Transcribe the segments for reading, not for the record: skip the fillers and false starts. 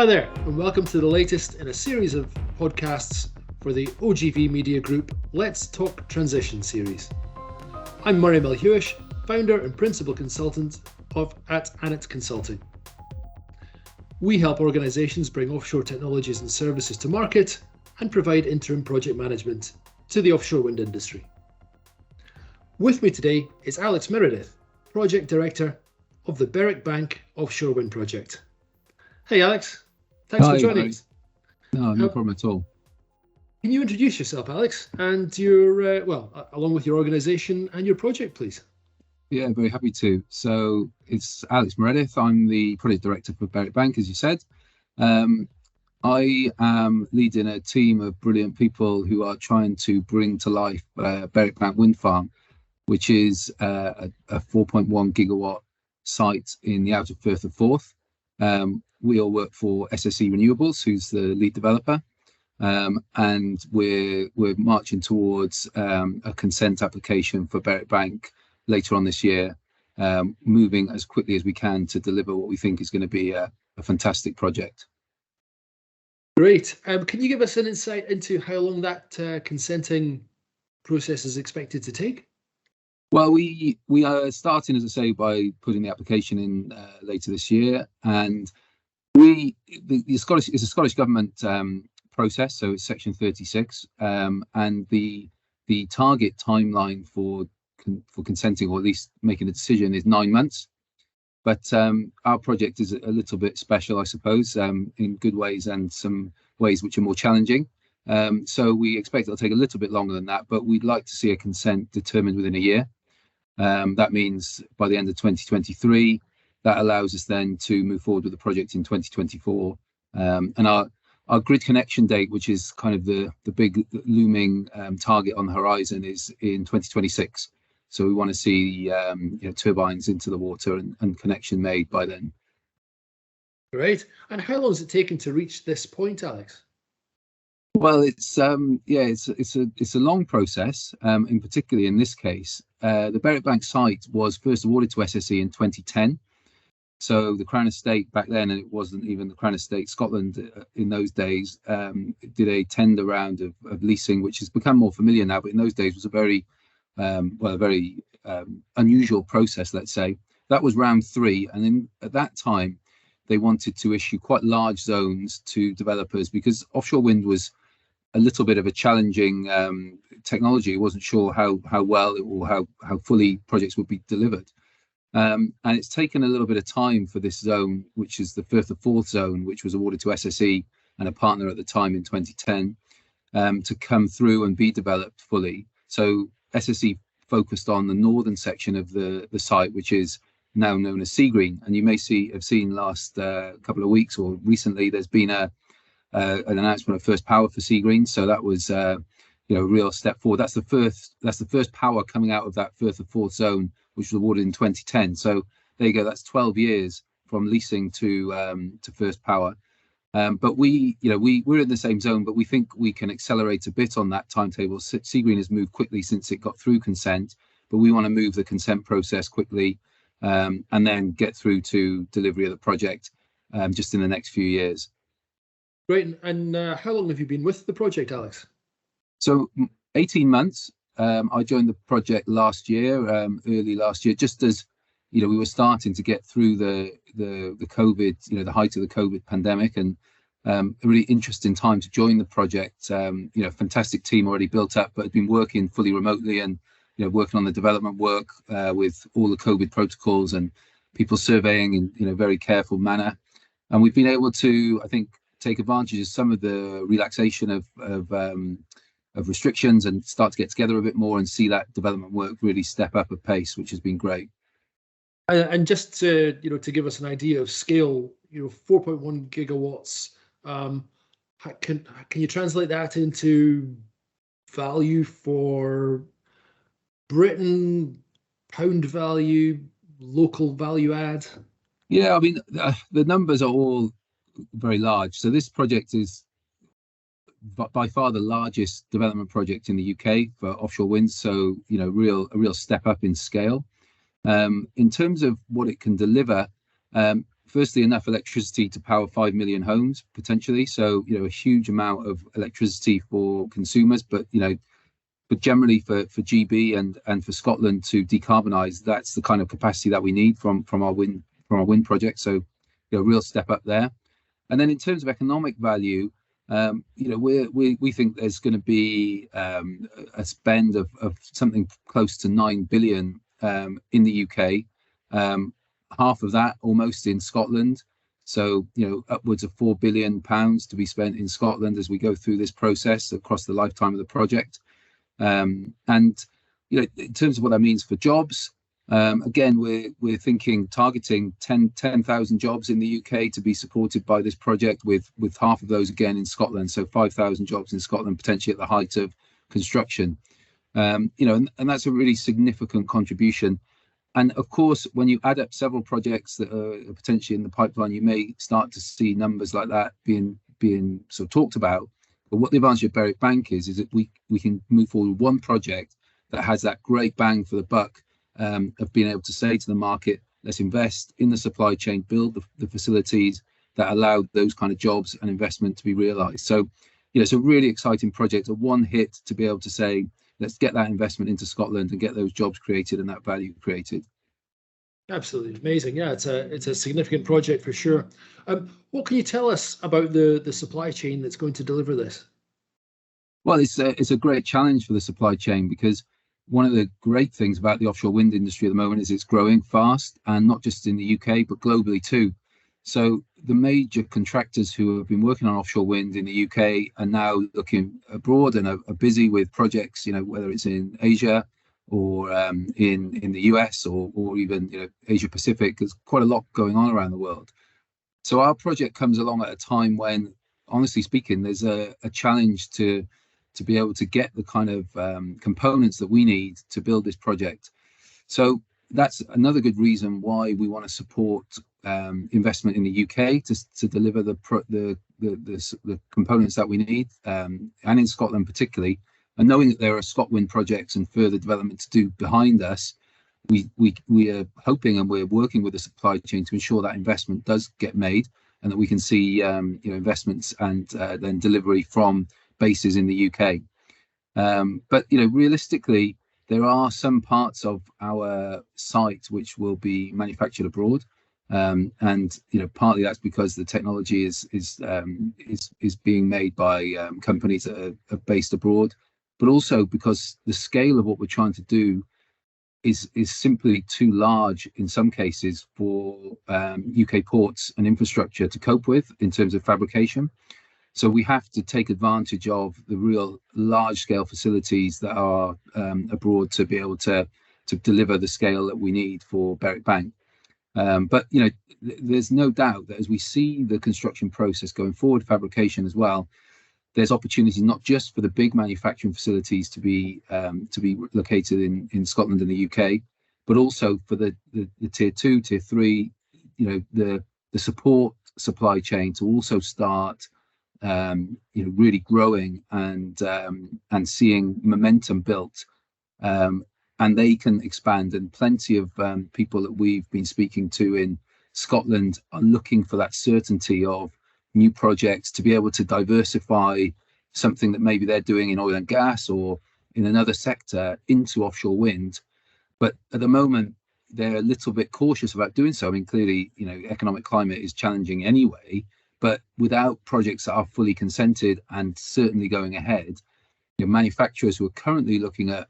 Hi there, and welcome to the latest in a series of podcasts for the OGV Media Group Let's Talk Transition series. I'm Murray Mulhewish, founder and principal consultant at Annett Consulting. We help organisations bring offshore technologies and services to market and provide interim project management to the offshore wind industry. With me today is Alex Meredith, Project Director of the Berwick Bank Offshore Wind Project. Hey Alex, thanks for joining us. No problem at all. Can you introduce yourself, Alex, and your, along with your organisation and your project, please? Yeah, very happy to. So it's Alex Meredith. I'm the Project Director for Berwick Bank, as you said. I am leading a team of brilliant people who are trying to bring to life Berwick Bank Wind Farm, which is a 4.1 gigawatt site in the outer Firth of Forth. We all work for SSE Renewables, who's the lead developer, and we're marching towards a consent application for Berwick Bank later on this year, moving as quickly as we can to deliver what we think is going to be a fantastic project. Great. Can you give us an insight into how long that consenting process is expected to take? Well, we are starting, as I say, by putting the application in later this year, and the Scottish is a Scottish government process, so it's Section 36, and the target timeline for consenting, or at least making a decision, is 9 months. But our project is a little bit special, I suppose, in good ways and some ways which are more challenging. So we expect it'll take a little bit longer than that, but we'd like to see a consent determined within a year. That means by the end of 2023, that allows us then to move forward with the project in 2024. And our grid connection date, which is kind of the big looming target on the horizon, is in 2026. So we want to see turbines into the water and connection made by then. Great. And how long has it taken to reach this point, Alex? Well, it's a long process. In particularly in this case, the Berwick Bank site was first awarded to SSE in 2010. So the Crown Estate back then, and it wasn't even the Crown Estate Scotland in those days, did a tender round of leasing, which has become more familiar now. But in those days was a very unusual process, let's say. That was round 3, and then at that time they wanted to issue quite large zones to developers because offshore wind was a little bit of a challenging technology. It wasn't sure how well or how fully projects would be delivered. And it's taken a little bit of time for this zone, which is the Firth of Forth zone, which was awarded to SSE and a partner at the time in 2010, to come through and be developed fully. So SSE focused on the northern section of the site, which is now known as Seagreen. And you may have seen last couple of weeks or recently, there's been an announcement of first power for Seagreen. So that was a real step forward. That's the first power coming out of that Firth of Forth zone, which was awarded in 2010. So there you go. That's 12 years from leasing to first power. But we're in the same zone, but we think we can accelerate a bit on that timetable. Seagreen has moved quickly since it got through consent, but we want to move the consent process quickly and then get through to delivery of the project just in the next few years. Great. And how long have you been with the project, Alex? So 18 months. I joined the project last year, early last year, just as we were starting to get through the COVID, the height of the COVID pandemic, and a really interesting time to join the project. Fantastic team already built up, but had been working fully remotely and working on the development work with all the COVID protocols and people surveying in a very careful manner. And we've been able to, I think, take advantage of some of the relaxation of restrictions and start to get together a bit more and see that development work really step up at pace, which has been great. And just to give us an idea of scale, 4.1 gigawatts. Can you translate that into value for Britain, pound value, local value add? Yeah, I mean the numbers are all very large. So this project is by far the largest development project in the UK for offshore wind. So a real step up in scale. In terms of what it can deliver, firstly, enough electricity to power 5 million homes potentially. So, a huge amount of electricity for consumers, but generally for GB and for Scotland to decarbonise, that's the kind of capacity that we need from our wind project. So, real step up there. And then in terms of economic value, we think there's going to be a spend of something close to 9 billion in the UK. Half of that almost in Scotland. So, upwards of £4 billion to be spent in Scotland as we go through this process across the lifetime of the project. And, in terms of what that means for jobs, again, we're targeting 10,000 jobs in the UK to be supported by this project, with half of those again in Scotland. So 5,000 jobs in Scotland, potentially at the height of construction. And that's a really significant contribution. And of course, when you add up several projects that are potentially in the pipeline, you may start to see numbers like that being sort of talked about. But what the advantage of Berwick Bank is that we can move forward with one project that has that great bang for the buck of being able to say to the market, let's invest in the supply chain, build the facilities that allow those kind of jobs and investment to be realised. So, it's a really exciting project, a one hit to be able to say, let's get that investment into Scotland and get those jobs created and that value created. Absolutely amazing. Yeah, it's a significant project for sure. What can you tell us about the supply chain that's going to deliver this? Well, it's a great challenge for the supply chain, because one of the great things about the offshore wind industry at the moment is it's growing fast, and not just in the UK, but globally too. So the major contractors who have been working on offshore wind in the UK are now looking abroad and are busy with projects, whether it's in Asia or in the US or even Asia Pacific. There's quite a lot going on around the world. So our project comes along at a time when, honestly speaking, there's a challenge to be able to get the kind of components that we need to build this project. So that's another good reason why we want to support investment in the UK to deliver the components that we need, and in Scotland particularly. And knowing that there are ScotWind projects and further development to do behind us, we are hoping and we're working with the supply chain to ensure that investment does get made, and that we can see investments and then delivery from bases in the UK. But realistically, there are some parts of our site which will be manufactured abroad, and partly that's because the technology is being made by companies that are based abroad, but also because the scale of what we're trying to do is simply too large in some cases for UK ports and infrastructure to cope with in terms of fabrication. So we have to take advantage of the real large-scale facilities that are abroad to be able to deliver the scale that we need for Berwick Bank. But there's no doubt that as we see the construction process going forward, fabrication as well, there's opportunity not just for the big manufacturing facilities to be located in Scotland and the UK, but also for the tier 2, tier 3, the support supply chain to also start really growing and seeing momentum built, and they can expand. And plenty of people that we've been speaking to in Scotland are looking for that certainty of new projects to be able to diversify something that maybe they're doing in oil and gas or in another sector into offshore wind. But at the moment, they're a little bit cautious about doing so. I mean, clearly, economic climate is challenging anyway, but without projects that are fully consented and certainly going ahead, manufacturers who are currently looking at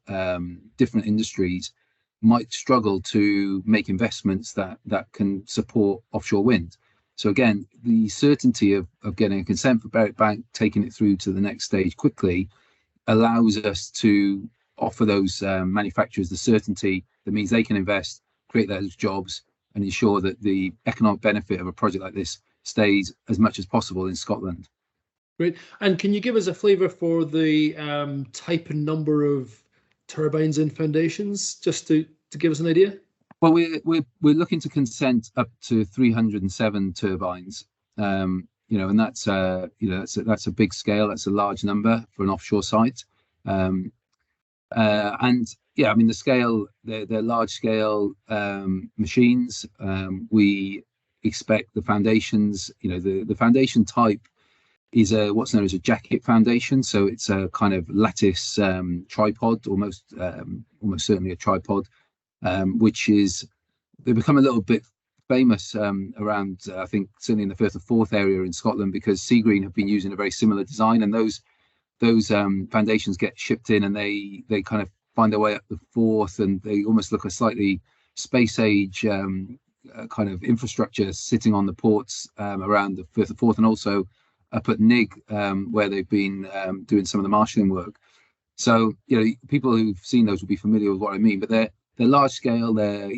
different industries might struggle to make investments that can support offshore wind. So again, the certainty of getting a consent for Berwick Bank, taking it through to the next stage quickly, allows us to offer those manufacturers the certainty that means they can invest, create those jobs, and ensure that the economic benefit of a project like this stays as much as possible in Scotland. Great. And can you give us a flavour for the type and number of turbines and foundations, just to give us an idea? Well, we're looking to consent up to 307 turbines, and that's that's a big scale. That's a large number for an offshore site, and yeah, I mean the scale, they're large scale machines. We expect the foundations, the foundation type is what's known as a jacket foundation. So it's a kind of lattice tripod, almost certainly a tripod, which is, they become a little bit famous around, I think, certainly in the Firth of Forth area in Scotland, because Seagreen have been using a very similar design, and those foundations get shipped in, and they kind of find their way up the Forth, and they almost look a slightly space age kind of infrastructure sitting on the ports around the Firth of Forth, and also up at Nig, where they've been doing some of the marshalling work. So people who've seen those will be familiar with what I mean. But they're large scale. They're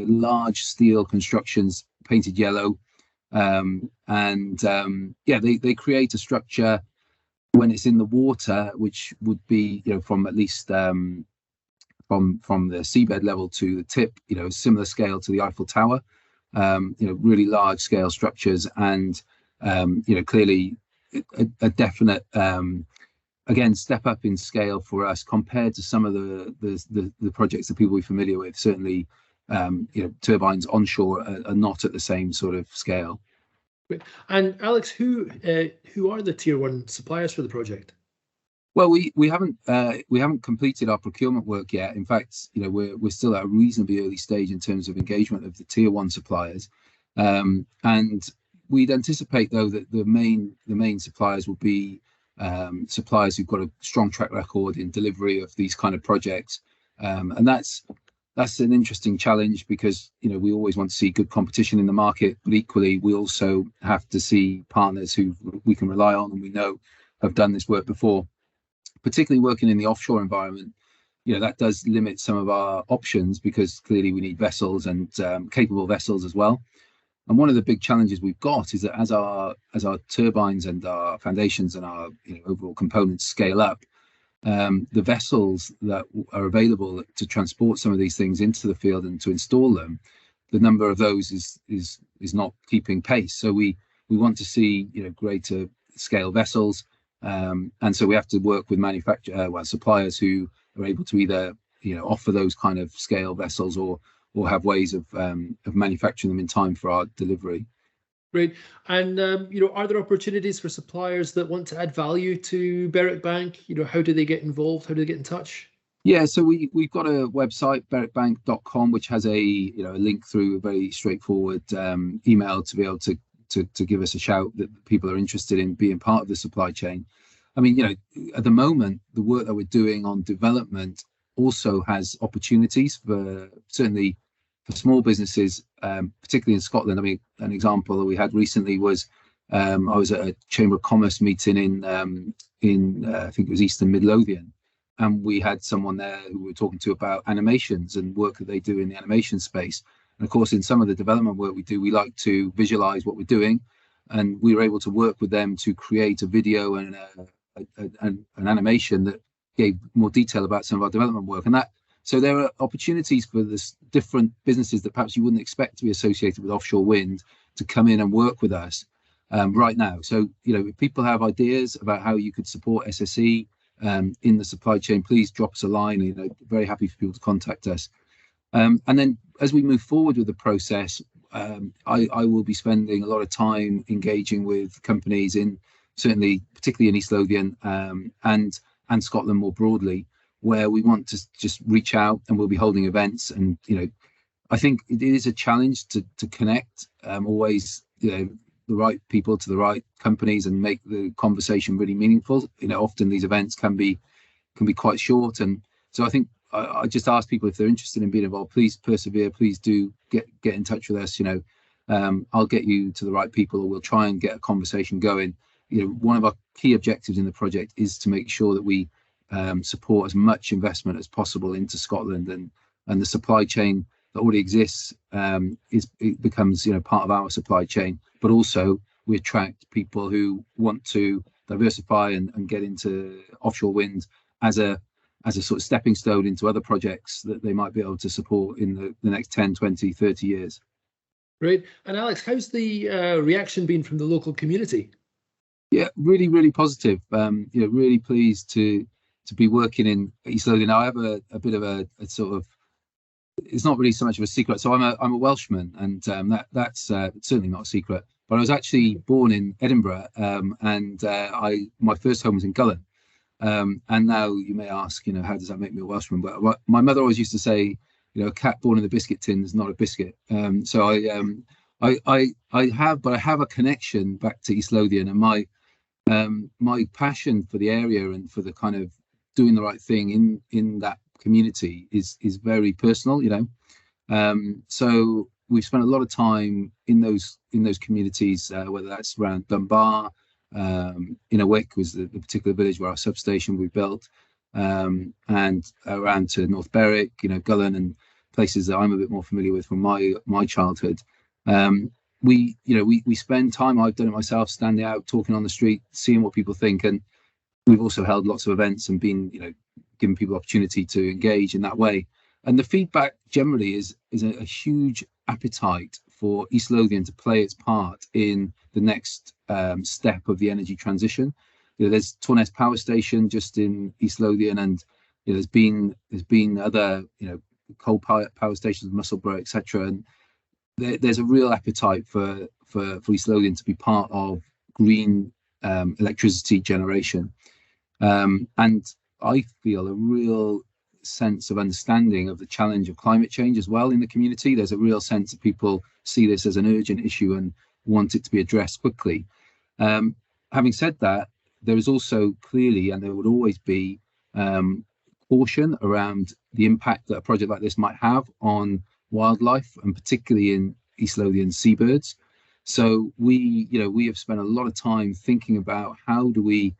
large steel constructions painted yellow, they create a structure when it's in the water, which would be from at least from the seabed level to the tip, similar scale to the Eiffel Tower. Really large scale structures, and clearly a definite again step up in scale for us compared to some of the projects that people will be familiar with. Certainly turbines onshore are not at the same sort of scale. And Alex, who are the tier one suppliers for the project? Well, we haven't completed our procurement work yet. In fact, we're still at a reasonably early stage in terms of engagement of the tier one suppliers, and we'd anticipate though that the main suppliers will be suppliers who've got a strong track record in delivery of these kind of projects, and that's an interesting challenge, because we always want to see good competition in the market, but equally we also have to see partners who we can rely on and we know have done this work before. Particularly working in the offshore environment, that does limit some of our options, because clearly we need vessels and capable vessels as well. And one of the big challenges we've got is that as our turbines and our foundations and our overall components scale up, the vessels that are available to transport some of these things into the field and to install them, the number of those is not keeping pace. So we want to see greater scale vessels. And so we have to work with suppliers who are able to either offer those kind of scale vessels or have ways of manufacturing them in time for our delivery. Great. And are there opportunities for suppliers that want to add value to Berwick Bank? How do they get involved? How do they get in touch? Yeah, so we've got a website, berwickbank.com, which has a link through a very straightforward email to be able to give us a shout that people are interested in being part of the supply chain. I mean, at the moment, the work that we're doing on development also has opportunities certainly for small businesses, particularly in Scotland. I mean, an example that we had recently was I was at a Chamber of Commerce meeting in I think it was Eastern Midlothian, and we had someone there who we were talking to about animations and work that they do in the animation space. And of course, in some of the development work we do, we like to visualize what we're doing, and we were able to work with them to create a video and an animation that gave more detail about some of our development work. And so there are opportunities for this different businesses that perhaps you wouldn't expect to be associated with offshore wind to come in and work with us right now. So if people have ideas about how you could support SSE in the supply chain, please drop us a line. Very happy for people to contact us. And then as we move forward with the process, I will be spending a lot of time engaging with companies particularly in East Lothian and Scotland more broadly, where we want to just reach out, and we'll be holding events. And I think it is a challenge to connect always the right people to the right companies and make the conversation really meaningful. Often these events can be quite short, and so I think I just ask people, if they're interested in being involved, please persevere. Please do get in touch with us. I'll get you to the right people, or we'll try and get a conversation going. One of our key objectives in the project is to make sure that we support as much investment as possible into Scotland, and the supply chain that already exists becomes part of our supply chain, but also we attract people who want to diversify and get into offshore wind as a sort of stepping stone into other projects that they might be able to support in the next 10, 20, 30 years. Great. And Alex, how's the reaction been from the local community? Yeah, really, really positive. Really pleased to be working in East Lothian. Now, I have a bit of a sort of it's not really so much of a secret. So I'm a Welshman, and that's certainly not a secret. But I was actually born in Edinburgh, and my first home was in Gullane. And now you may ask, how does that make me a Welshman? But my mother always used to say, a cat born in the biscuit tin is not a biscuit. So I have a connection back to East Lothian, and my passion for the area and for the kind of doing the right thing in that community is very personal. So we've spent a lot of time in those communities, whether that's around Dunbar. Innerwick was the particular village where our substation we built, and around to North Berwick, Gullane, and places that I'm a bit more familiar with from my childhood. We spend time, I've done it myself, standing out, talking on the street, seeing what people think, and we've also held lots of events and been, giving people opportunity to engage in that way. And the feedback generally is a huge appetite for East Lothian to play its part in the next step of the energy transition. There's Torness Power Station just in East Lothian, and there's been other coal power stations, Musselburgh, etc. And there's a real appetite for East Lothian to be part of green electricity generation, and I feel a real sense of understanding of the challenge of climate change as well in the community. There's a real sense that people see this as an urgent issue and want it to be addressed quickly. Having said that, there is also clearly, and there would always be, caution around the impact that a project like this might have on wildlife, and particularly in East Lothian seabirds. So we have spent a lot of time thinking about how do we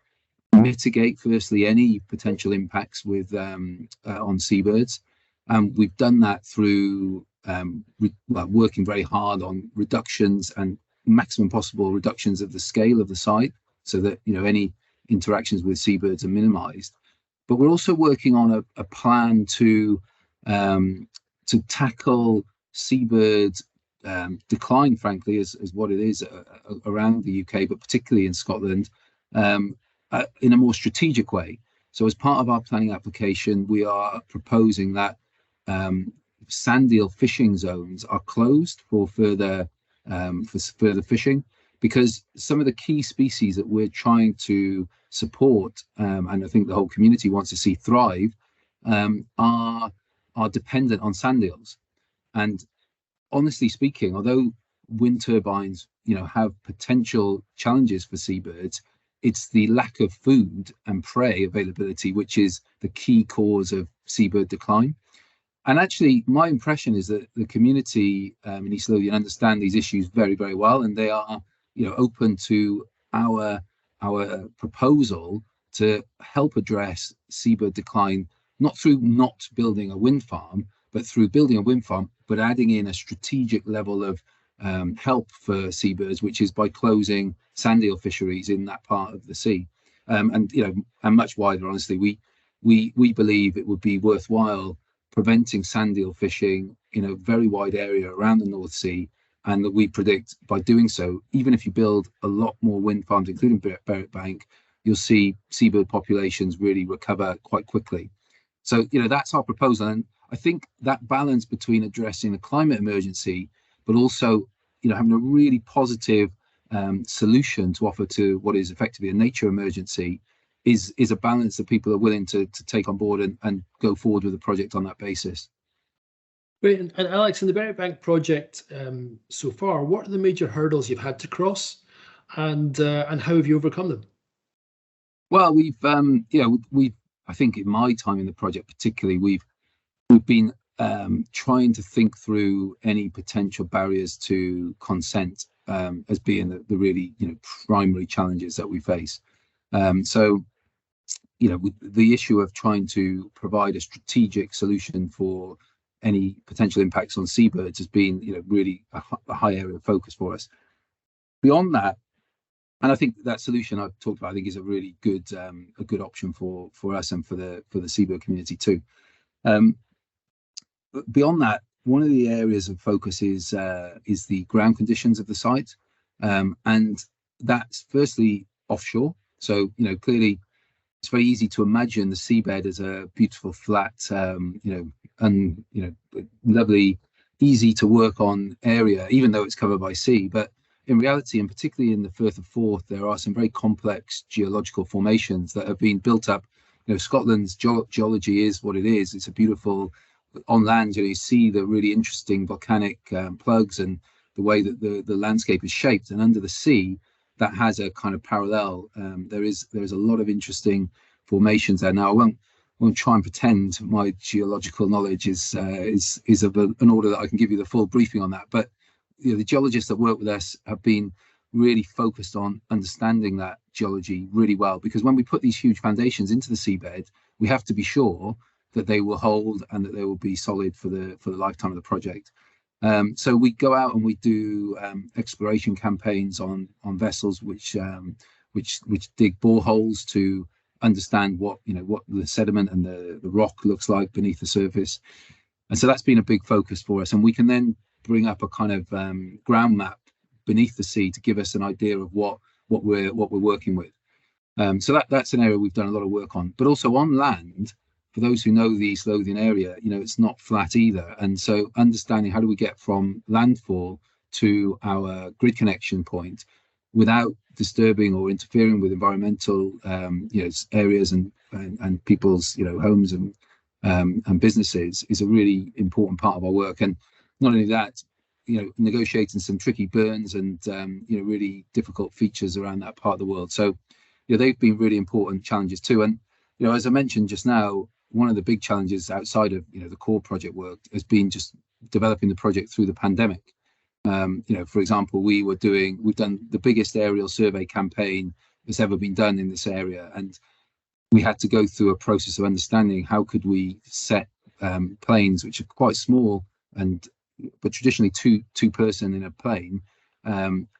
mitigate, firstly, any potential impacts with on seabirds, and we've done that through working very hard on reductions and maximum possible reductions of the scale of the site, so that any interactions with seabirds are minimized. But we're also working on a plan to tackle seabird decline, frankly, as what it is around the UK, but particularly in Scotland, in a more strategic way. So as part of our planning application, we are proposing that sand eel fishing zones are closed for further fishing, because some of the key species that we're trying to support, and I think the whole community wants to see thrive, are dependent on sand eels. And honestly speaking, although wind turbines, have potential challenges for seabirds, it's the lack of food and prey availability which is the key cause of seabird decline. And actually, my impression is that the community in East Lothian understand these issues very, very well, and they are, open to our proposal to help address seabird decline, not through not building a wind farm, but through building a wind farm, but adding in a strategic level of help for seabirds, which is by closing sand eel fisheries in that part of the sea, and much wider. Honestly, we believe it would be worthwhile preventing sand eel fishing in a very wide area around the North Sea, and that we predict by doing so, even if you build a lot more wind farms, including Berwick Bank, you'll see seabird populations really recover quite quickly. So that's our proposal, and I think that balance between addressing the climate emergency, but also having a really positive solution to offer to what is effectively a nature emergency is a balance that people are willing to take on board and go forward with the project on that basis. Great. And Alex, in the Berwick Bank project so far, what are the major hurdles you've had to cross, and how have you overcome them? Well, we've I think in my time in the project particularly, we've been trying to think through any potential barriers to consent as being the really primary challenges that we face. So the issue of trying to provide a strategic solution for any potential impacts on seabirds has been really a high area of focus for us. Beyond that, and I think that solution I've talked about, I think, is a really good option for us and for the seabird community too. But beyond that, one of the areas of focus is the ground conditions of the site, and that's firstly offshore. So clearly it's very easy to imagine the seabed as a beautiful, flat, lovely, easy to work on area, even though it's covered by sea. But in reality, and particularly in the Firth of Forth, there are some very complex geological formations that have been built up. Scotland's geology is what it is. It's a beautiful, on land, you see the really interesting volcanic plugs and the way that the landscape is shaped. And under the sea, that has a kind of parallel. There is a lot of interesting formations there. Now, I won't try and pretend my geological knowledge is of an order that I can give you the full briefing on that. But the geologists that work with us have been really focused on understanding that geology really well, because when we put these huge foundations into the seabed, we have to be sure that they will hold and that they will be solid for the lifetime of the project. So we go out and we do exploration campaigns on vessels which dig boreholes to understand what the sediment and the rock looks like beneath the surface. And so that's been a big focus for us. And we can then bring up a kind of ground map beneath the sea to give us an idea of what we're working with. So that's an area we've done a lot of work on. But also on land, for those who know the East Lothian area, it's not flat either. And so understanding how do we get from landfall to our grid connection point without disturbing or interfering with environmental areas and people's homes and businesses is a really important part of our work. And not only that, negotiating some tricky burns and really difficult features around that part of the world. So they've been really important challenges too. And as I mentioned just now, one of the big challenges outside of the core project work has been just developing the project through the pandemic. For example, we've done the biggest aerial survey campaign that's ever been done in this area, and we had to go through a process of understanding how could we set planes, which are quite small but traditionally two person in a plane,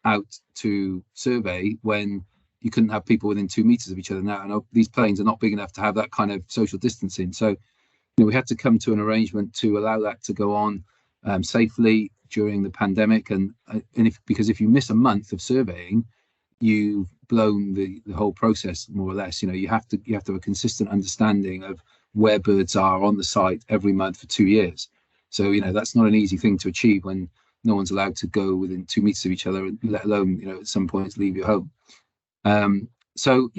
out to survey when you couldn't have people within 2 meters of each other. Now, and these planes are not big enough to have that kind of social distancing. So we had to come to an arrangement to allow that to go on safely during the pandemic. Because if you miss a month of surveying, you've blown the whole process more or less. You have to have a consistent understanding of where birds are on the site every month for 2 years. So that's not an easy thing to achieve when no one's allowed to go within 2 meters of each other, let alone at some points leave your home. So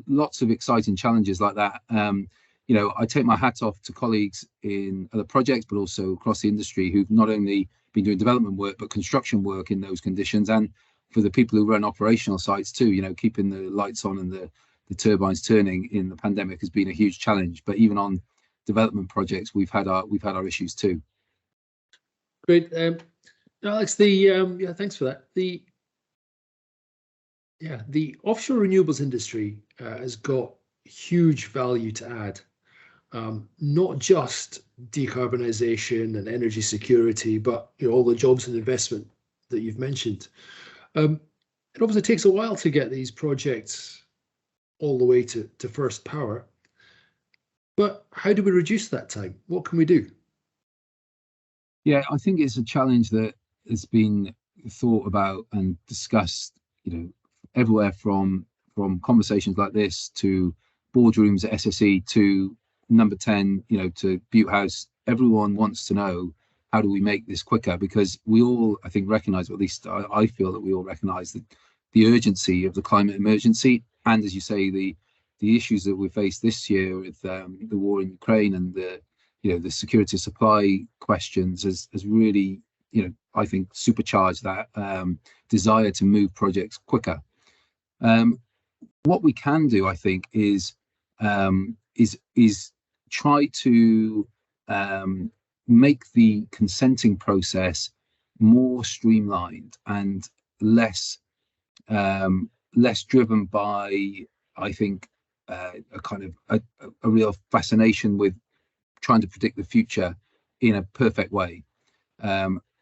lots of exciting challenges like that. I take my hat off to colleagues in other projects, but also across the industry who've not only been doing development work, but construction work in those conditions. And for the people who run operational sites too, keeping the lights on and the turbines turning in the pandemic has been a huge challenge. But even on development projects, we've had our issues too. Great. Alex, thanks for that. The offshore renewables industry has got huge value to add, not just decarbonisation and energy security, but all the jobs and investment that you've mentioned. It obviously takes a while to get these projects all the way to first power. But how do we reduce that time? What can we do? Yeah, I think it's a challenge that has been thought about and discussed, everywhere from conversations like this to boardrooms at SSE to number 10, to Butte House. Everyone wants to know, how do we make this quicker? Because we all, I think, recognise, or at least I feel that we all recognise the urgency of the climate emergency. And as you say, the issues that we faced this year with the war in Ukraine and the security of supply questions has really, I think, supercharged that desire to move projects quicker. What we can do, I think, is try to make the consenting process more streamlined and less driven by, I think, a kind of a real fascination with trying to predict the future in a perfect way.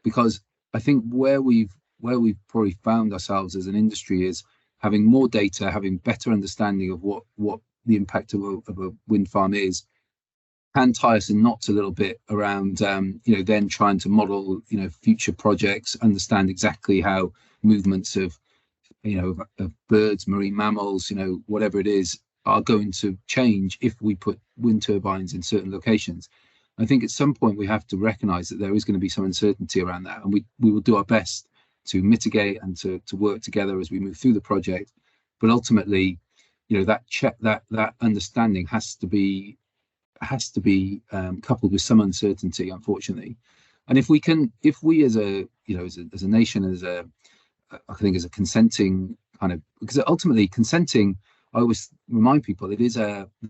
Because I think where we've probably found ourselves as an industry is having more data, having better understanding of what the impact of a wind farm is, can tie us in knots a little bit around, then trying to model, future projects, understand exactly how movements of birds, marine mammals, whatever it is, are going to change if we put wind turbines in certain locations. I think at some point we have to recognise that there is going to be some uncertainty around that, and we will do our best to mitigate and to work together as we move through the project. But ultimately, that understanding has to be coupled with some uncertainty, unfortunately. And if we as a nation, I think as a consenting kind of, because ultimately consenting, I always remind people the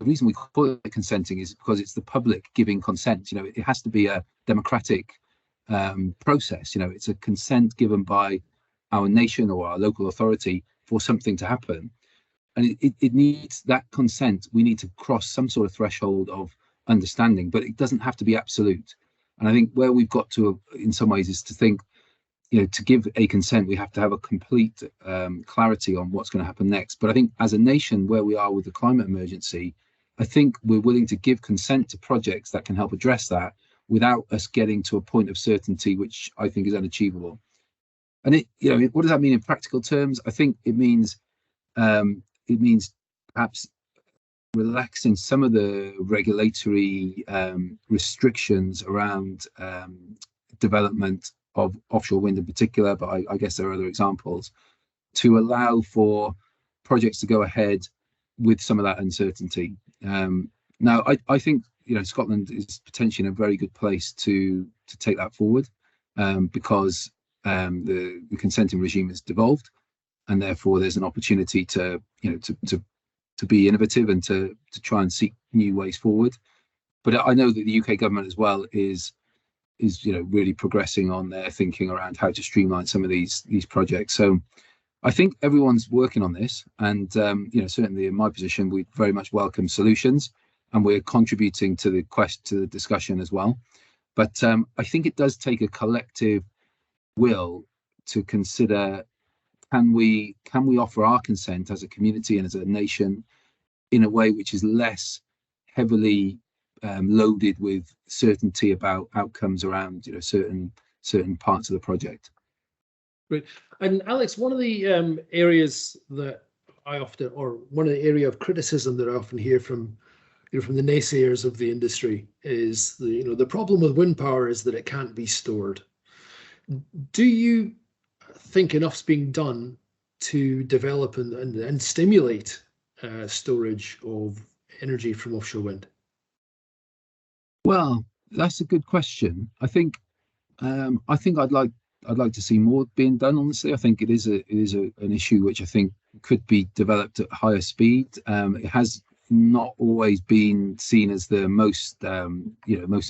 reason we call it consenting is because it's the public giving consent. It has to be a democratic process. It's a consent given by our nation or our local authority for something to happen. And it needs that consent. We need to cross some sort of threshold of understanding, but it doesn't have to be absolute. And I think where we've got to, in some ways, is to think, to give a consent, we have to have a complete clarity on what's going to happen next. But I think as a nation, where we are with the climate emergency, I think we're willing to give consent to projects that can help address that without us getting to a point of certainty, which I think is unachievable. And what does that mean in practical terms? I think it means perhaps relaxing some of the regulatory restrictions around development of offshore wind in particular, but I guess there are other examples, to allow for projects to go ahead with some of that uncertainty. Now, I think Scotland is potentially in a very good place to take that forward, because the consenting regime has devolved, and therefore there's an opportunity to be innovative and to try and seek new ways forward. But I know that the UK government as well is really progressing on their thinking around how to streamline some of these projects. So I think everyone's working on this, and certainly in my position, we very much welcome solutions, and we're contributing to the discussion as well. But I think it does take a collective will to consider, can we offer our consent as a community and as a nation in a way which is less heavily loaded with certainty about outcomes around certain parts of the project. Right. And Alex, one of the areas that one of the area of criticism that I often hear from the naysayers of the industry is the problem with wind power is that it can't be stored. Do you think enough's being done to develop and stimulate storage of energy from offshore wind? Well, that's a good question. I think I'd like to see more being done. Honestly, I think it is an issue which I think could be developed at higher speed. It has not always been seen as the most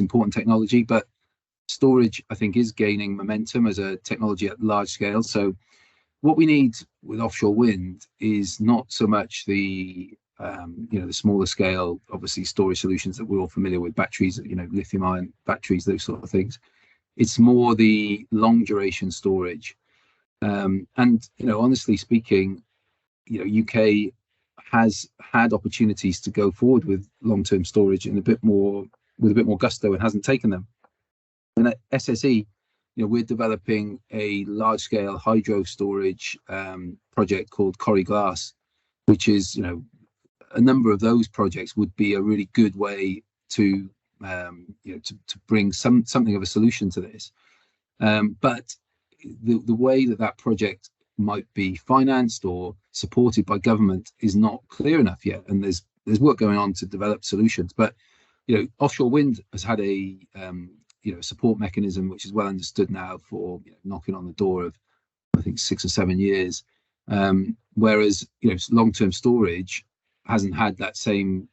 important technology, but storage, I think, is gaining momentum as a technology at large scale. So what we need with offshore wind is not so much the smaller scale, obviously, storage solutions that we're all familiar with, batteries, lithium ion batteries, those sort of things. It's more the long duration storage. And honestly speaking, UK has had opportunities to go forward with long-term storage with a bit more gusto, and hasn't taken them. And at SSE, we're developing a large-scale hydro storage project called Corrie Glass, which is, a number of those projects would be a really good way to bring something of a solution to this. But the way that project might be financed or supported by government is not clear enough yet, and there's work going on to develop solutions. But offshore wind has had a support mechanism which is well understood now for knocking on the door of, I think, 6 or 7 years, whereas long-term storage hasn't had that same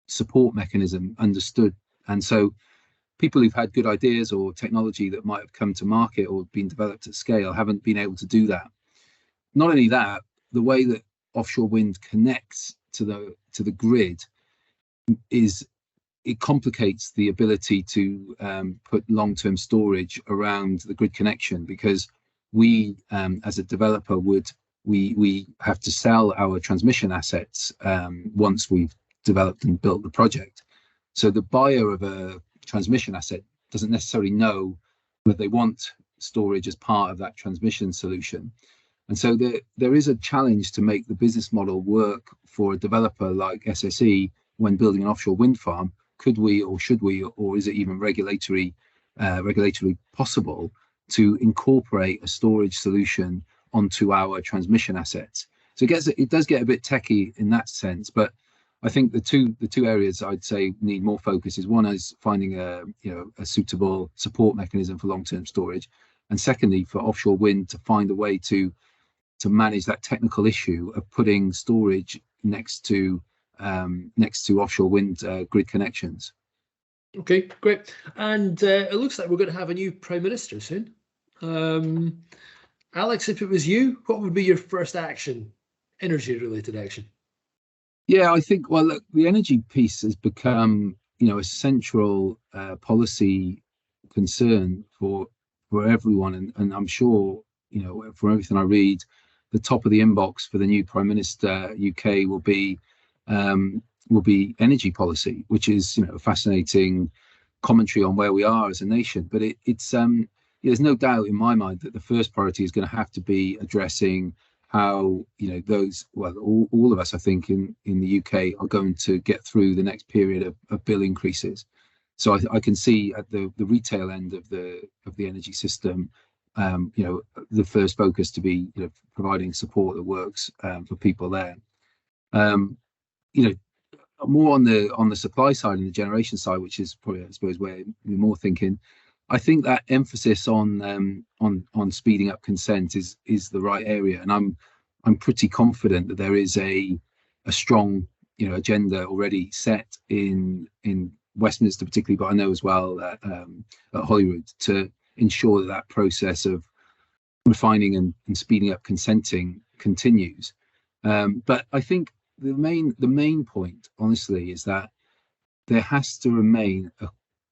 support mechanism understood. And so people who've had good ideas or technology that might have come to market or been developed at scale haven't been able to do that. Not only that, the way that offshore wind connects to the grid it complicates the ability to put long-term storage around the grid connection, because we, as a developer, we have to sell our transmission assets once we've developed and built the project. So the buyer of a transmission asset doesn't necessarily know that they want storage as part of that transmission solution. And so there is a challenge to make the business model work for a developer like SSE when building an offshore wind farm. Could we, or should we, or is it even regulatory possible to incorporate a storage solution onto our transmission assets? So it does get a bit techie in that sense, but I think the two areas I'd say need more focus is, one is finding a suitable support mechanism for long-term storage, and secondly for offshore wind to find a way to manage that technical issue of putting storage next to offshore wind grid connections. Okay, great. And it looks like we're going to have a new Prime Minister soon. Alex, if it was you, what would be your first action, energy-related action? Yeah, I think, well, look, the energy piece has become, a central policy concern for everyone, and I'm sure, from everything I read, the top of the inbox for the new Prime Minister UK will be energy policy, which is a fascinating commentary on where we are as a nation. But it's there's no doubt in my mind that the first priority is going to have to be addressing how all of us, I think, in the UK are going to get through the next period of bill increases. So I can see at the retail end of the energy system, the first focus to be providing support that works for people there. More on the supply side and the generation side, which is probably, I suppose, where we're more thinking. I think that emphasis on speeding up consent is the right area, and I'm pretty confident that there is a strong agenda already set in Westminster particularly, but I know as well at Holyrood, to ensure that process of refining and speeding up consenting continues. But I think the main point, honestly, is that there has to remain a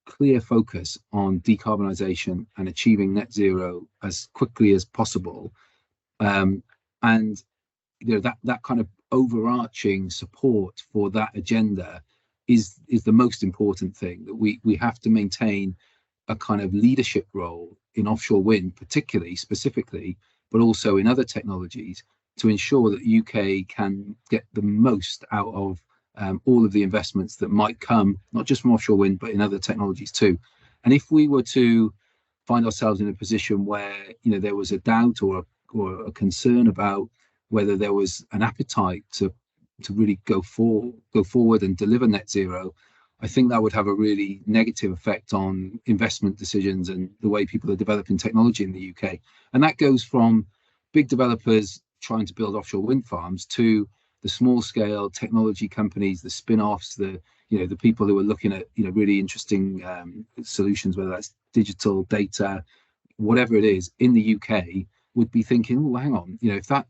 clear focus on decarbonisation and achieving net zero as quickly as possible, and that kind of overarching support for that agenda is the most important thing. That we have to maintain a kind of leadership role in offshore wind, particularly specifically, but also in other technologies, to ensure that the UK can get the most out of all of the investments that might come, not just from offshore wind, but in other technologies too. And if we were to find ourselves in a position where there was a doubt or a concern about whether there was an appetite to really go forward and deliver net zero, I think that would have a really negative effect on investment decisions and the way people are developing technology in the UK. And that goes from big developers trying to build offshore wind farms to the small scale technology companies, the spin-offs, the people who are looking at really interesting solutions, whether that's digital data, whatever it is in the UK, would be thinking, oh, hang on, if that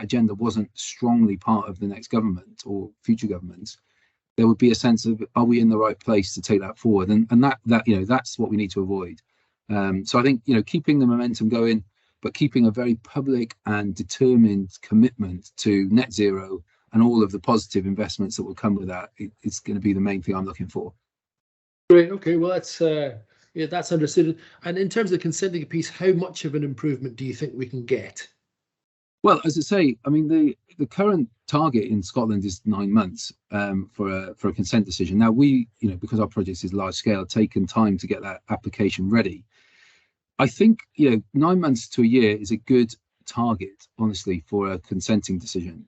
agenda wasn't strongly part of the next government or future governments, there would be a sense of, are we in the right place to take that forward? And that's what we need to avoid. So I think keeping the momentum going, but keeping a very public and determined commitment to net zero and all of the positive investments that will come with that, it's going to be the main thing I'm looking for. Great. Okay. Well, that's understood. And in terms of the consenting piece, how much of an improvement do you think we can get? Well, as I say, I mean, the current target in Scotland is 9 months for a consent decision. Now we, because our project is large scale, taken time to get that application ready. I think 9 months to a year is a good target, honestly, for a consenting decision.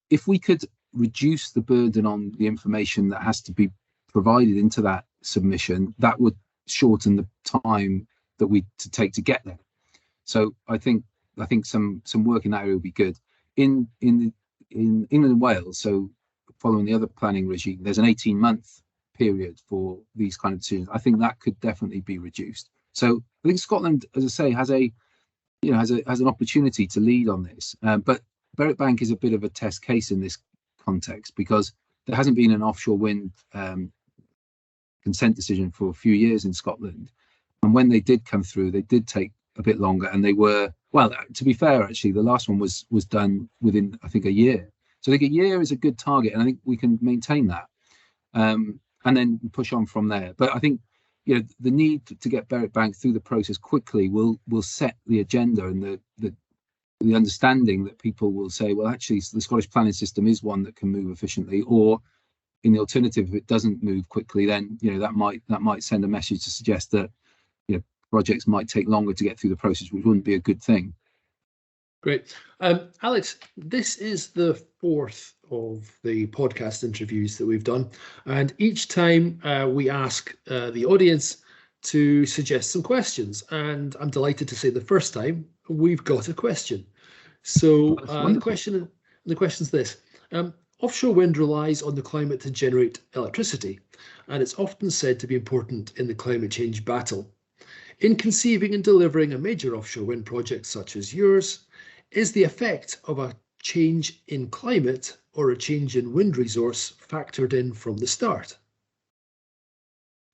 If we could reduce the burden on the information that has to be provided into that submission, that would shorten the time that we take to get there. So I think some work in that area would be good. In England and Wales, so following the other planning regime, there's an 18-month period for these kind of decisions. I think that could definitely be reduced. So I think Scotland, as I say, has an opportunity to lead on this. But Berwick Bank is a bit of a test case in this context because there hasn't been an offshore wind consent decision for a few years in Scotland. And when they did come through, they did take a bit longer, and they were, well, to be fair, actually, the last one was done within, I think, a year. So I think a year is a good target, and I think we can maintain that, and then push on from there. But I think the need to get Berwick Bank through the process quickly will set the agenda, and the understanding that people will say, well, actually, the Scottish planning system is one that can move efficiently, or in the alternative, if it doesn't move quickly, then that might send a message to suggest that projects might take longer to get through the process, which wouldn't be a good thing. Great. Alex, this is the fourth of the podcast interviews that we've done. And each time we ask the audience to suggest some questions. And I'm delighted to say the first time we've got a question. So the question's this. Offshore wind relies on the climate to generate electricity, and it's often said to be important in the climate change battle. In conceiving and delivering a major offshore wind project such as yours, is the effect of a change in climate or a change in wind resource factored in from the start?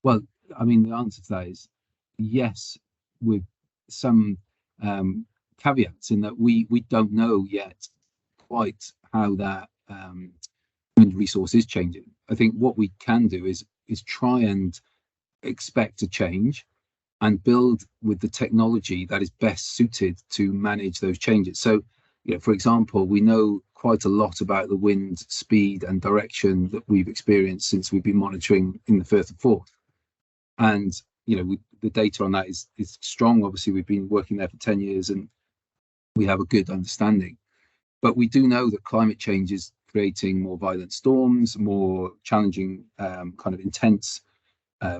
Well, I mean, the answer to that is yes, with some caveats in that we don't know yet quite how that wind resource is changing. I think what we can do is try and expect a change and build with the technology that is best suited to manage those changes. So, for example, we know quite a lot about the wind speed and direction that we've experienced since we've been monitoring in the Firth of Forth. And, the data on that is strong. Obviously, we've been working there for 10 years and we have a good understanding. But we do know that climate change is creating more violent storms, more challenging, kind of intense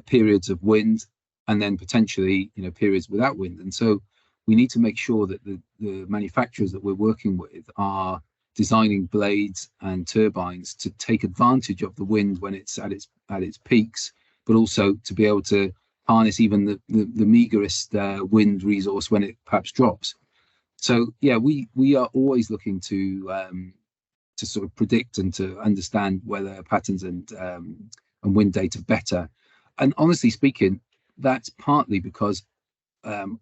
periods of wind, and then potentially, periods without wind. And so we need to make sure that the manufacturers that we're working with are designing blades and turbines to take advantage of the wind when it's at its peaks, but also to be able to harness even the meagerest wind resource when it perhaps drops. So yeah, we are always looking to sort of predict and to understand weather patterns and wind data better. And honestly speaking, that's partly because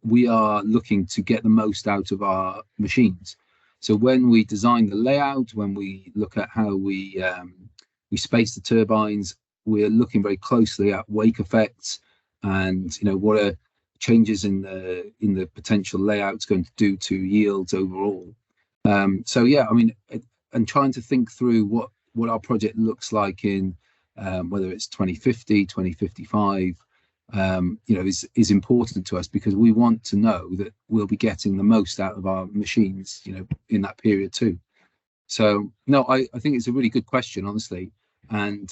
we are looking to get the most out of our machines. So when we design the layout, when we look at how we space the turbines, we're looking very closely at wake effects and what are changes in the potential layouts going to do to yields overall. So yeah, I mean, and trying to think through what our project looks like in whether it's 2050, 2055. Is important to us because we want to know that we'll be getting the most out of our machines, in that period too. So no, I think it's a really good question, honestly, and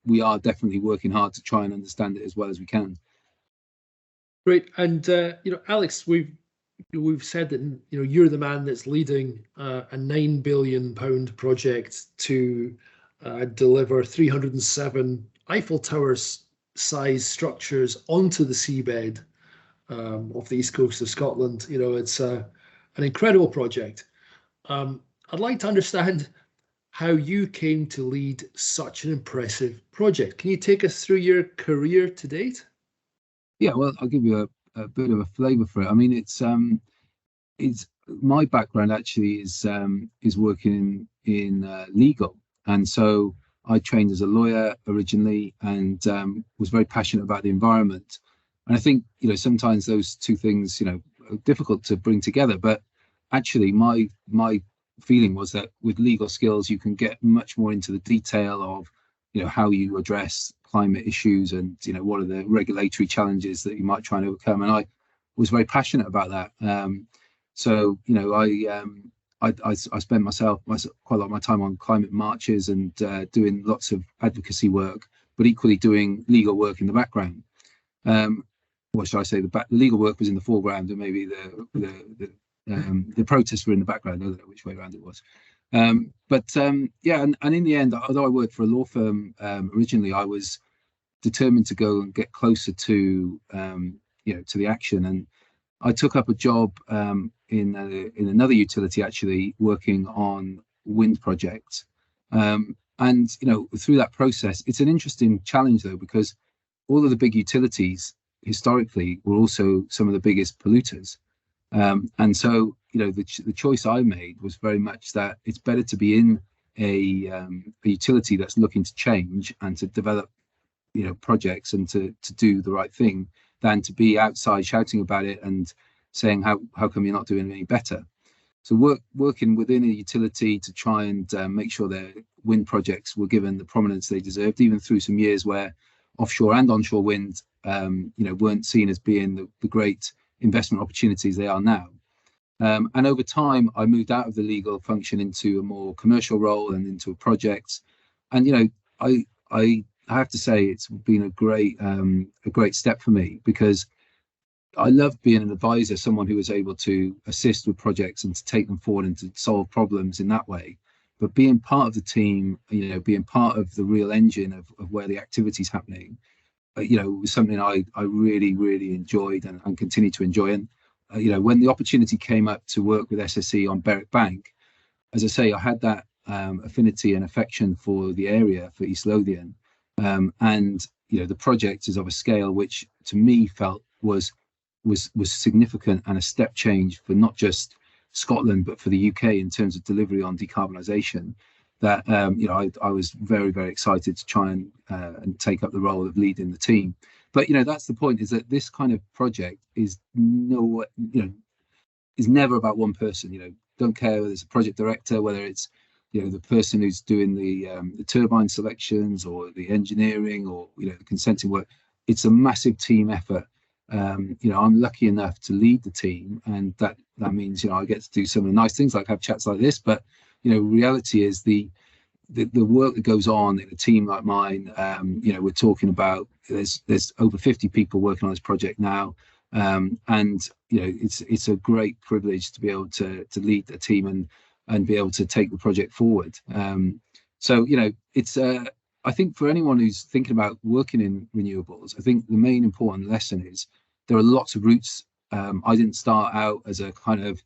we are definitely working hard to try and understand it as well as we can. Great, and Alex, we've said that you're the man that's leading a £9 billion project to deliver 307 Eiffel Towers size structures onto the seabed off the east coast of Scotland. It's an incredible project. I'd like to understand how you came to lead such an impressive project. Can you take us through your career to date? Yeah, well, I'll give you a bit of a flavour for it. I mean, it's my background actually is working in legal, and so I trained as a lawyer originally and was very passionate about the environment. And I think, sometimes those two things, are difficult to bring together. But actually, my feeling was that with legal skills, you can get much more into the detail of, how you address climate issues and, what are the regulatory challenges that you might try and overcome. And I was very passionate about that. So, I spent quite a lot of my time on climate marches and doing lots of advocacy work, but equally doing legal work in the background. What should I say? The legal work was in the foreground, and maybe the protests were in the background. I don't know which way around it was. Yeah, and in the end, although I worked for a law firm originally, I was determined to go and get closer to to the action, and I took up a job in another utility, actually working on wind projects. And through that process, it's an interesting challenge though, because all of the big utilities historically were also some of the biggest polluters. And so the choice I made was very much that it's better to be in a utility that's looking to change and to develop projects and to do the right thing than to be outside shouting about it and saying how come you're not doing any better. So working within a utility to try and make sure their wind projects were given the prominence they deserved, even through some years where offshore and onshore wind weren't seen as being the great investment opportunities they are now. And over time, I moved out of the legal function into a more commercial role and into a project. And I have to say it's been a great step for me, because I love being an advisor, someone who is able to assist with projects and to take them forward and to solve problems in that way. But being part of the team, being part of the real engine of where the activity is happening, was something I really, really enjoyed and continue to enjoy. And when the opportunity came up to work with SSE on Berwick Bank, as I say, I had that affinity and affection for the area, for East Lothian, and the project is of a scale which to me felt was significant and a step change for not just Scotland but for the UK in terms of delivery on decarbonisation. That I was very, very excited to try and take up the role of leading the team. But that's the point, is that this kind of project is is never about one person. Don't care whether it's a project director, whether it's the person who's doing the turbine selections or the engineering or the consenting work. It's a massive team effort. I'm lucky enough to lead the team, and that means I get to do some of the nice things like have chats like this. But reality is the work that goes on in a team like mine. We're talking about there's over 50 people working on this project now, and it's a great privilege to be able to lead a team and be able to take the project forward. So it's I think for anyone who's thinking about working in renewables, I think the main important lesson is there are lots of routes. I didn't start out as a kind of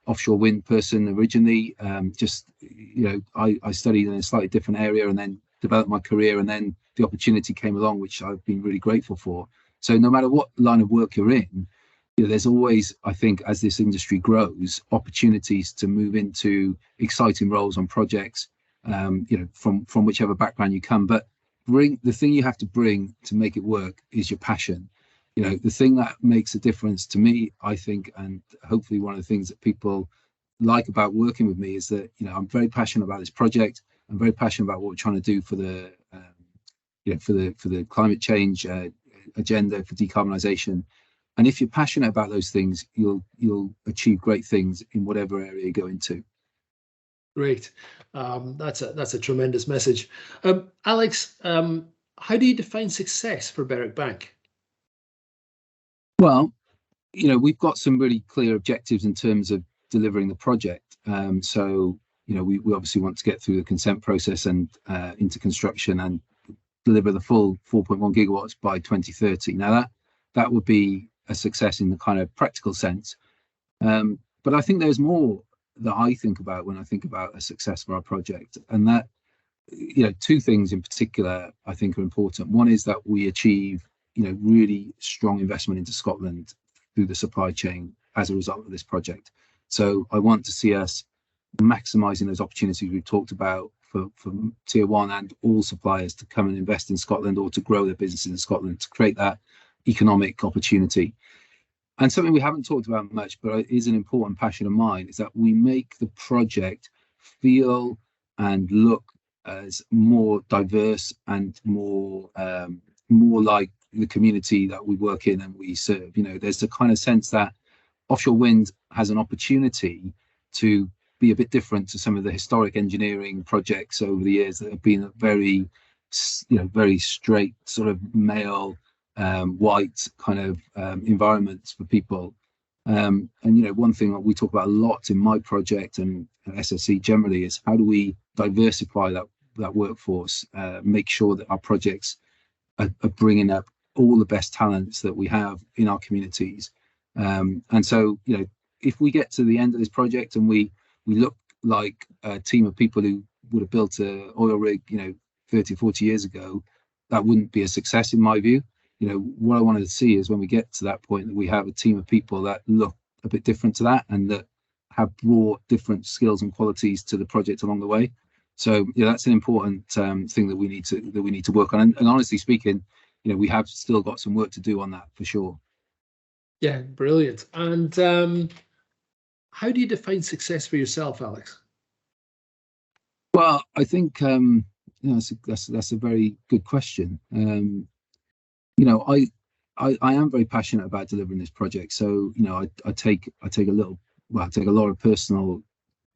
offshore wind person originally. I studied in a slightly different area and then developed my career, and then the opportunity came along, which I've been really grateful for. So no matter what line of work you're in, there's always, I think, as this industry grows, opportunities to move into exciting roles on projects, from whichever background you come. But the thing you have to bring to make it work is your passion. The thing that makes a difference to me, I think, and hopefully one of the things that people like about working with me, is that I'm very passionate about this project. I'm very passionate about what we're trying to do for the for the climate change agenda, for decarbonisation. And if you're passionate about those things, you'll achieve great things in whatever area you go into. Great. That's a tremendous message. Alex, how do you define success for Berwick Bank? Well, we've got some really clear objectives in terms of delivering the project. So, we obviously want to get through the consent process and into construction and deliver the full 4.1 gigawatts by 2030. Now, that would be a success in the kind of practical sense. But I think there's more that I think about when I think about a success for our project. And that, two things in particular I think are important. One is that we achieve really strong investment into Scotland through the supply chain as a result of this project. So I want to see us maximising those opportunities we've talked about for tier one and all suppliers to come and invest in Scotland or to grow their businesses in Scotland, to create that economic opportunity. And something we haven't talked about much, but is an important passion of mine, is that we make the project feel and look as more diverse and more like the community that we work in and we serve. There's the kind of sense that offshore wind has an opportunity to be a bit different to some of the historic engineering projects over the years that have been a very straight sort of male, white kind of environments for people. And one thing that we talk about a lot in my project and SSE generally is how do we diversify that workforce, make sure that our projects are bringing up all the best talents that we have in our communities. And so, if we get to the end of this project and we look like a team of people who would have built an oil rig, 30, 40 years ago, that wouldn't be a success in my view. What I wanted to see is when we get to that point that we have a team of people that look a bit different to that and that have brought different skills and qualities to the project along the way. So that's an important thing that we need to work on. And honestly speaking, we have still got some work to do on that for sure. Yeah, brilliant. And how do you define success for yourself, Alex? Well, I think that's a very good question. I am very passionate about delivering this project. So I take a lot of personal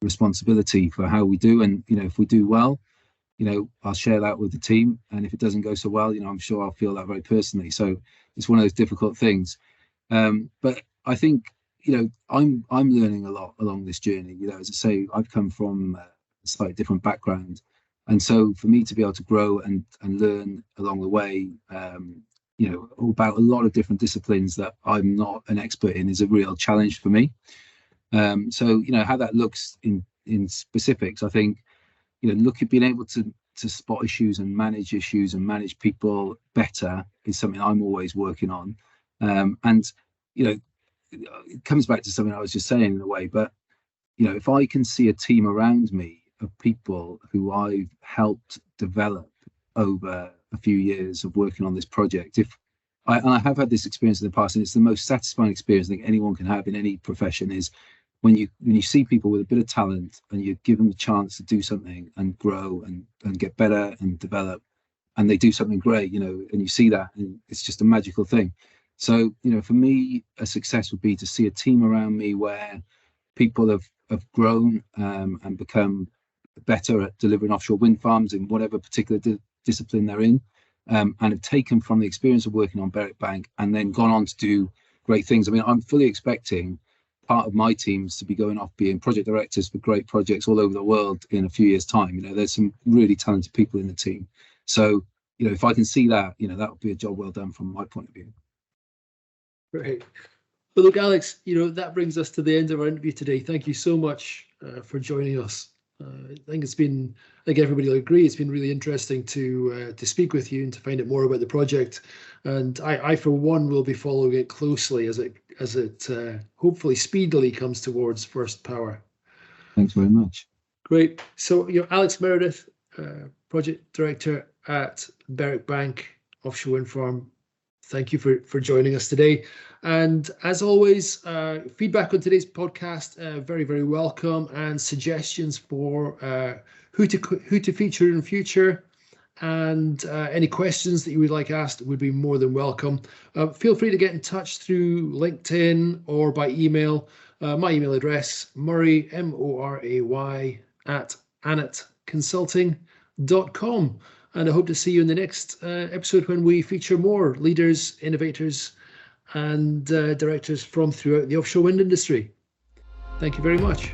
responsibility for how we do, and if we do well, I'll share that with the team, and if it doesn't go so well, I'm sure I'll feel that very personally. So it's one of those difficult things. But I think I'm learning a lot along this journey. As I say, I've come from a slightly different background, and so for me to be able to grow and learn along the way, about a lot of different disciplines that I'm not an expert in is a real challenge for me. So how that looks in specifics, I think being able to spot issues and manage people better is something I'm always working on. And it comes back to something I was just saying in a way, but if I can see a team around me of people who I've helped develop over a few years of working on this project, and I have had this experience in the past, and it's the most satisfying experience I think anyone can have in any profession, is when you see people with a bit of talent and you give them the chance to do something and grow and get better and develop, and they do something great, and you see that, and it's just a magical thing. So, for me, a success would be to see a team around me where people have grown and become better at delivering offshore wind farms in whatever particular discipline they're in, and have taken from the experience of working on Berwick Bank and then gone on to do great things. I mean, I'm fully expecting part of my teams to be going off being project directors for great projects all over the world in a few years' time. There's some really talented people in the team. So, if I can see that, that would be a job well done from my point of view. Great. Well, look, Alex, that brings us to the end of our interview today. Thank you so much for joining us. I think everybody will agree, it's been really interesting to speak with you and to find out more about the project. And I for one, will be following it closely as it hopefully speedily comes towards first power. Thanks very much. Great. So, Alex Meredith, Project Director at Berwick Bank Offshore Wind Farm, thank you for joining us today. And as always, feedback on today's podcast, very, very welcome, and suggestions for who to feature in future, and any questions that you would like asked would be more than welcome. Feel free to get in touch through LinkedIn or by email. My email address, Murray, Moray, @anetconsulting.com. And I hope to see you in the next episode, when we feature more leaders, innovators, and directors from throughout the offshore wind industry. Thank you very much.